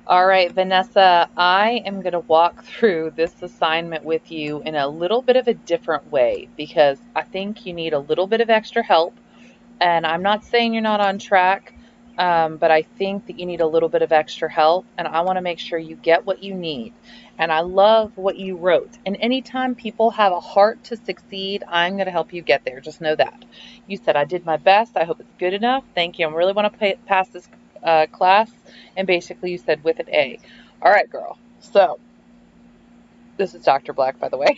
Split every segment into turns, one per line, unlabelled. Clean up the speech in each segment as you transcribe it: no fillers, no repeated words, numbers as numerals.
All right, Vanessa, I am going to walk through this assignment with you in a little bit of a different way because I think you need a little bit of extra help. And I'm not saying you're not on track, but I think that you need a little bit of extra help. And I want to make sure you get what you need. And I love what you wrote. And anytime people have a heart to succeed, I'm going to help you get there. Just know that. You said, I did my best. I hope it's good enough. Thank you. I really want to pass this class. And basically, you said with an A. All right, girl. So, this is Dr. Black, by the way.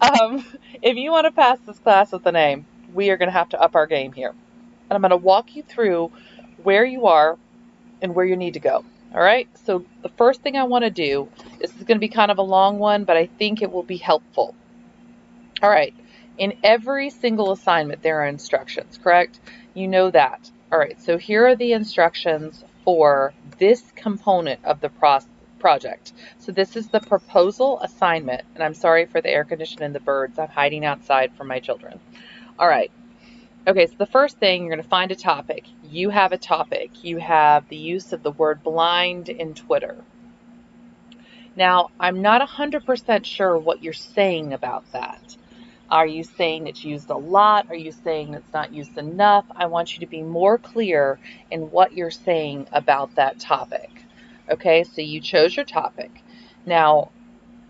um, if you want to pass this class with an A, we are going to have to up our game here. And I'm going to walk you through where you are and where you need to go. All right. So the first thing I want to do, this is going to be kind of a long one, but I think it will be helpful. All right. In every single assignment, there are instructions, correct? You know that. All right. So here are the instructions for this component of the project. So this is the proposal assignment. And I'm sorry for the air conditioning and the birds. I'm hiding outside from my children. All right. Okay, so the first thing, you're going to find a topic. You have a topic. You have the use of the word blind in Twitter. Now, I'm not 100% sure what you're saying about that. Are you saying it's used a lot? Are you saying it's not used enough? I want you to be more clear in what you're saying about that topic. Okay, so you chose your topic. Now,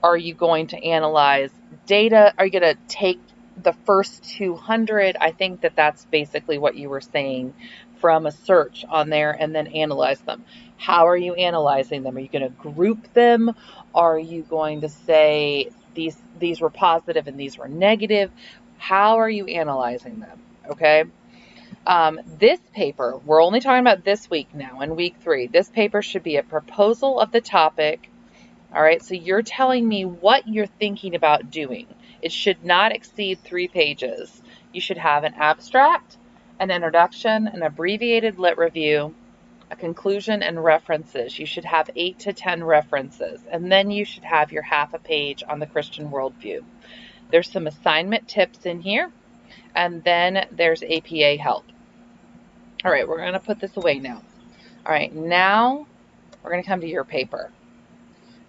are you going to analyze data? Are you going to take the first 200? I think that that's basically what you were saying from a search on there and then analyze them. How are you analyzing them? Are you going to group them? Are you going to say these were positive and these were negative? How are you analyzing them? Okay. This paper, we're only talking about this week now, in week 3. This paper should be a proposal of the topic. All right, so you're telling me what you're thinking about doing. It should not exceed 3 pages. You should have an abstract, an introduction, an abbreviated lit review, a conclusion, and references. You should have 8 to 10 references, and then you should have your half a page on the Christian worldview. There's some assignment tips in here, and then there's APA help. All right, we're going to put this away now. All right, now we're going to come to your paper.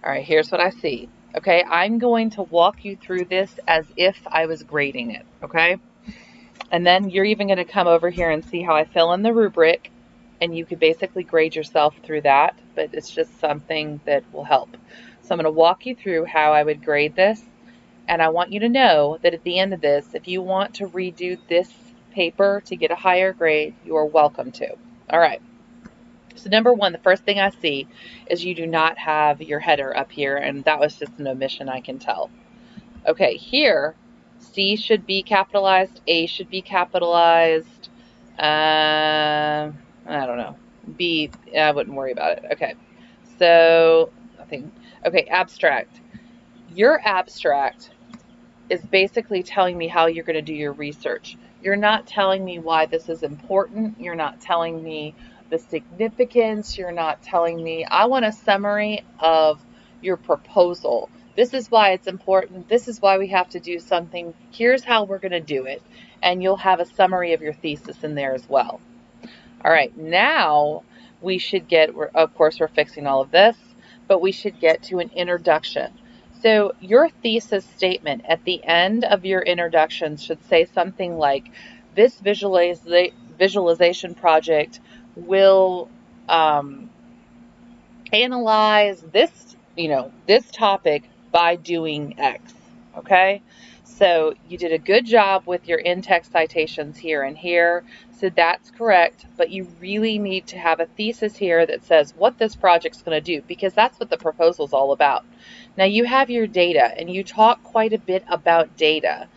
All right, here's what I see. Okay, I'm going to walk you through this as if I was grading it, okay? And then you're even going to come over here and see how I fill in the rubric, and you could basically grade yourself through that, but it's just something that will help. So I'm going to walk you through how I would grade this, and I want you to know that at the end of this, if you want to redo this paper to get a higher grade, you are welcome to. All right. So number 1, the first thing I see is you do not have your header up here, and that was just an omission, I can tell. Okay, here, C should be capitalized, A should be capitalized, I don't know, B, I wouldn't worry about it. Okay, so nothing. Okay, abstract. Your abstract is basically telling me how you're going to do your research. You're not telling me why this is important. You're not telling me the significance. You're not telling me. I want a summary of your proposal. This is why it's important. This is why we have to do something. Here's how we're going to do it. And you'll have a summary of your thesis in there as well. All right, now we should get, of course, we're fixing all of this, but we should get to an introduction. So your thesis statement at the end of your introduction should say something like, this visualization project will analyze this, this topic by doing X, okay? So you did a good job with your in-text citations here and here, so that's correct, but you really need to have a thesis here that says what this project's going to do, because that's what the proposal is all about. Now you have your data, and you talk quite a bit about data.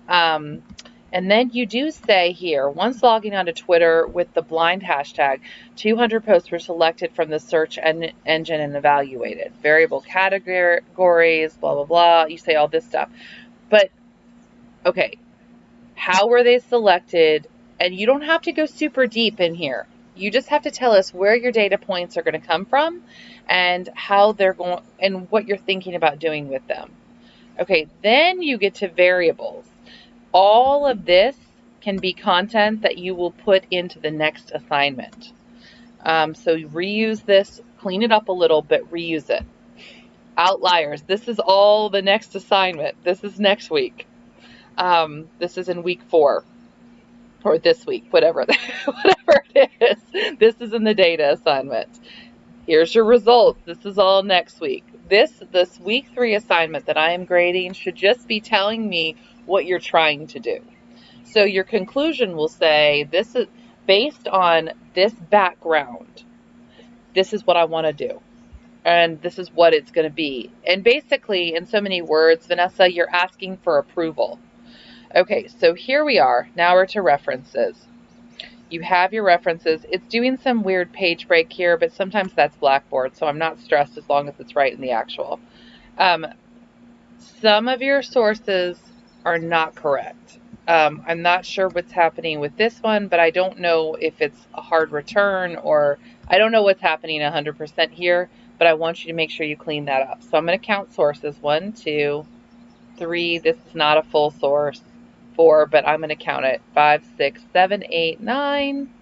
And then you do say here, once logging onto Twitter with the blind hashtag, 200 posts were selected from the search engine and evaluated. Variable categories, blah, blah, blah. You say all this stuff. But, okay, how were they selected? And you don't have to go super deep in here. You just have to tell us where your data points are going to come from and how they're going and what you're thinking about doing with them. Okay, then you get to variables. All of this can be content that you will put into the next assignment. So reuse this clean it up a little, but reuse it. Outliers. This is all the next assignment. This is next week. This is in week 4. Or this week, whatever, whatever it is. This is in the data assignment. Here's your results. This is all next week. This week 3 assignment that I am grading should just be telling me what you're trying to do. So your conclusion will say, this is based on this background. This is what I want to do. And this is what it's going to be. And basically, in so many words, Vanessa, you're asking for approval. Okay, so here we are. Now we're to references. You have your references. It's doing some weird page break here, but sometimes that's Blackboard, so I'm not stressed as long as it's right in the actual. Some of your sources are not correct. I'm not sure what's happening with this one, but I don't know if it's a hard return or I don't know what's happening 100% here, but I want you to make sure you clean that up. So I'm going to count sources. 1, 2, 3. This is not a full source. 4, but I'm going to count it. 5, 6, 7, 8, 9.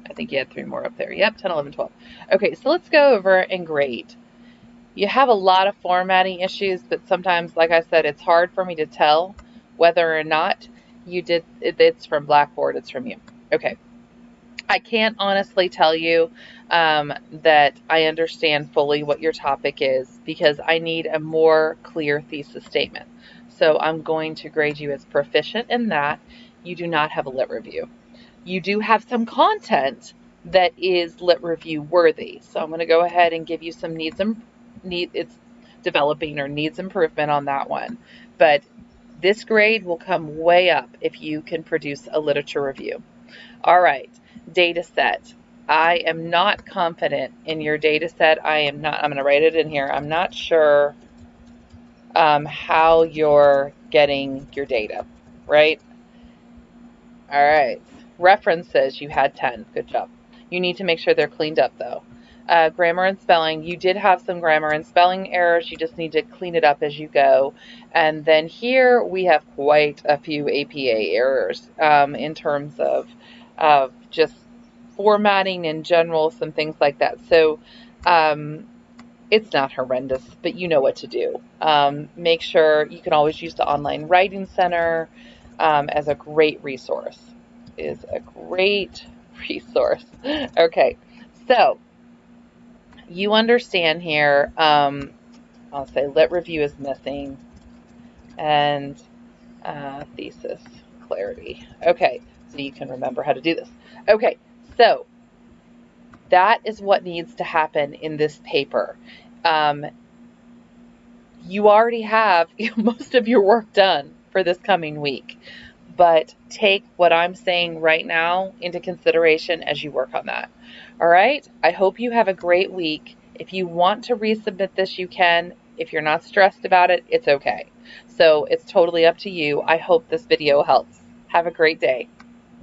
I think you had 3 more up there. Yep, 10, 11, 12. Okay, so let's go over and grade. You have a lot of formatting issues, but sometimes, like I said, it's hard for me to tell whether or not you did it's from Blackboard, it's from you. Okay. I can't honestly tell you that I understand fully what your topic is because I need a more clear thesis statement. So I'm going to grade you as proficient in that. You do not have a lit review. You do have some content that is lit review worthy. So I'm going to go ahead and give you some it's developing or needs improvement on that one. But this grade will come way up if you can produce a literature review. All right, data set. I am not confident in your data set. I'm going to write it in here. I'm not sure how you're getting your data, right? All right. References, you had 10. Good job. You need to make sure they're cleaned up, though. Grammar and spelling, you did have some grammar and spelling errors. You just need to clean it up as you go. And then here we have quite a few APA errors in terms of just formatting in general, some things like that. So it's not horrendous, but you know what to do. Make sure you can always use the Online Writing Center as a great resource. Is a great resource. Okay, so you understand here. I'll say lit review is missing, and thesis clarity. Okay, so you can remember how to do this. Okay, so that is what needs to happen in this paper. You already have most of your work done for this coming week, but take what I'm saying right now into consideration as you work on that. All right, I hope you have a great week. If you want to resubmit this, you can. If you're not stressed about it, it's okay. So it's totally up to you. I hope this video helps. Have a great day.